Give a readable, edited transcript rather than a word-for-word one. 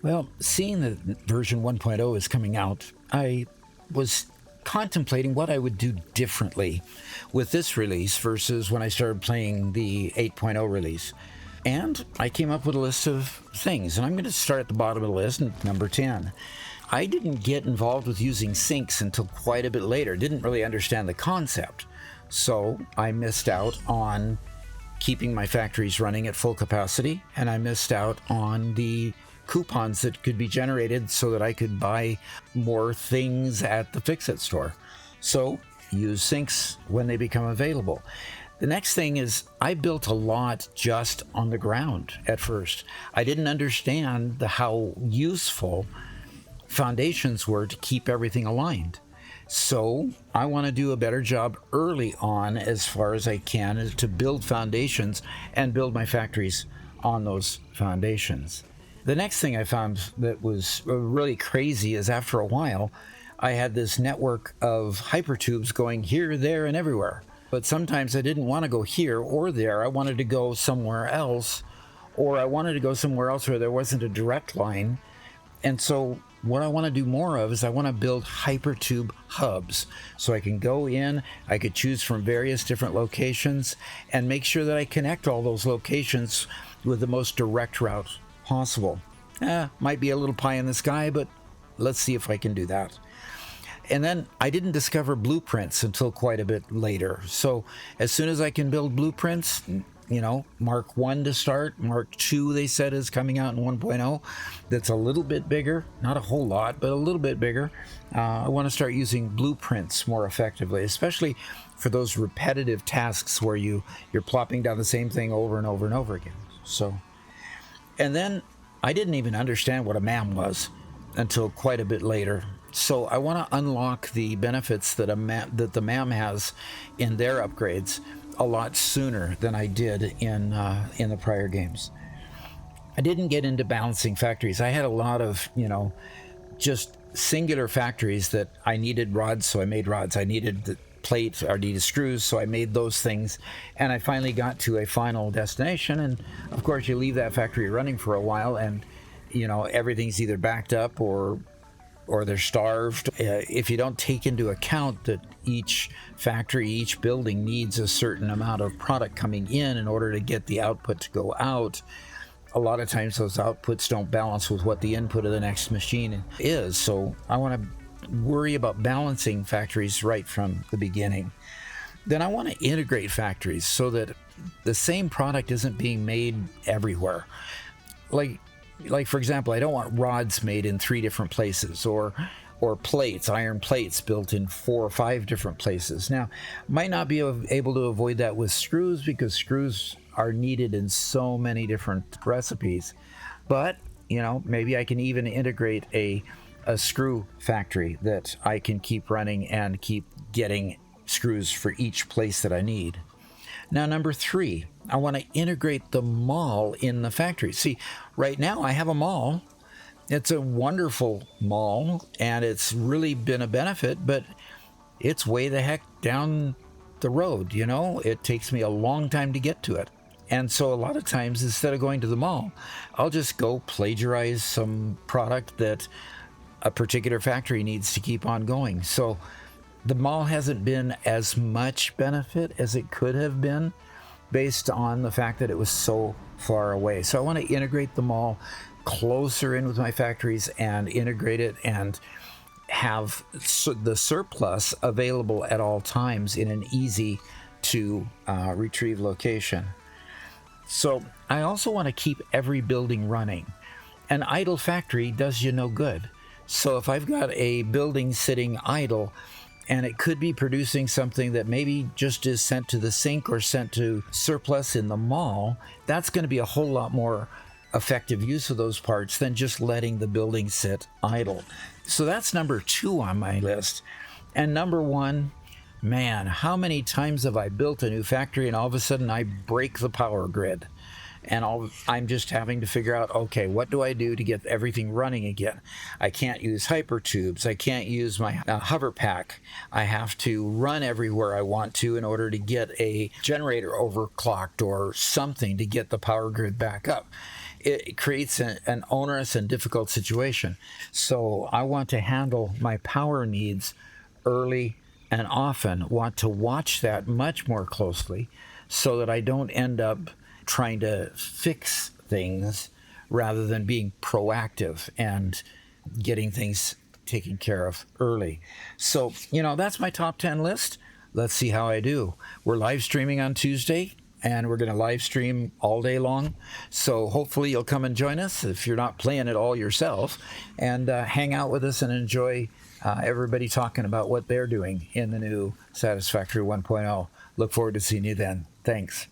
Well, seeing that version 1.0 is coming out, I was contemplating what I would do differently with this release versus when I started playing the 8.0 release. And I came up with a list of things, and I'm going to start at the bottom of the list, number 10. I didn't get involved with using sinks until quite a bit later, didn't really understand the concept. So I missed out on keeping my factories running at full capacity, and I missed out on the coupons that could be generated so that I could buy more things at the Fix-It store. So use sinks when they become available. The next thing is I built a lot just on the ground at first. I didn't understand how useful foundations were to keep everything aligned. So I want to do a better job early on as far as I can to build foundations and build my factories on those foundations. The next thing I found that was really crazy is after a while, I had this network of hypertubes going here, there, and everywhere. But sometimes I didn't want to go here or there. I wanted to go somewhere else, or I wanted to go somewhere else where there wasn't a direct line. And so what I want to do more of is I want to build hypertube hubs. So I can go in, I could choose from various different locations and make sure that I connect all those locations with the most direct route possible. Might be a little pie in the sky, but let's see if I can do that. And then I didn't discover blueprints until quite a bit later. So as soon as I can build blueprints, Mark 1 to start. Mark 2, they said, is coming out in 1.0. That's a little bit bigger, not a whole lot, but a little bit bigger. I want to start using blueprints more effectively, especially for those repetitive tasks where you're plopping down the same thing over and over and over again. And then I didn't even understand what a MAM was until quite a bit later. So I want to unlock the benefits that the MAM has in their upgrades a lot sooner than I did in the prior games. I didn't get into balancing factories. I had a lot of, just singular factories that I needed rods, so I made rods. I needed the plate, or needed screws, so I made those things. And I finally got to a final destination. And of course, you leave that factory running for a while, and everything's either backed up or they're starved. If you don't take into account that each factory, each building needs a certain amount of product coming in order to get the output to go out, a lot of times those outputs don't balance with what the input of the next machine is. So I want to worry about balancing factories right from the beginning. Then I want to integrate factories so that the same product isn't being made everywhere. Like for example, I don't want rods made in 3 different places, or plates, iron plates built in 4 or 5 different places. Now, might not be able to avoid that with screws, because screws are needed in so many different recipes. But, maybe I can even integrate a screw factory that I can keep running and keep getting screws for each place that I need. Now, number 3, I want to integrate the mall in the factory. See, right now I have a mall. It's a wonderful mall, and it's really been a benefit, but it's way the heck down the road, It takes me a long time to get to it. And so a lot of times, instead of going to the mall, I'll just go plagiarize some product that a particular factory needs to keep on going. So the mall hasn't been as much benefit as it could have been based on the fact that it was so far away. So I want to integrate the mall closer in with my factories and integrate it and have the surplus available at all times in an easy to retrieve location. So I also want to keep every building running. An idle factory does you no good. So if I've got a building sitting idle, and it could be producing something that maybe just is sent to the sink or sent to surplus in the mall, that's going to be a whole lot more effective use of those parts than just letting the building sit idle. So that's number 2 on my list. And number 1, man, how many times have I built a new factory and all of a sudden I break the power grid? And I'm just having to figure out, okay, what do I do to get everything running again? I can't use hypertubes. I can't use my hover pack. I have to run everywhere I want to in order to get a generator overclocked or something to get the power grid back up. it creates an onerous and difficult situation. So I want to handle my power needs early and often, want to watch that much more closely so that I don't end up trying to fix things rather than being proactive and getting things taken care of early. So, that's my top 10 list. Let's see how I do. We're live streaming on Tuesday, and we're going to live stream all day long. So hopefully you'll come and join us if you're not playing it all yourself, and hang out with us and enjoy everybody talking about what they're doing in the new Satisfactory 1.0. Look forward to seeing you then. Thanks.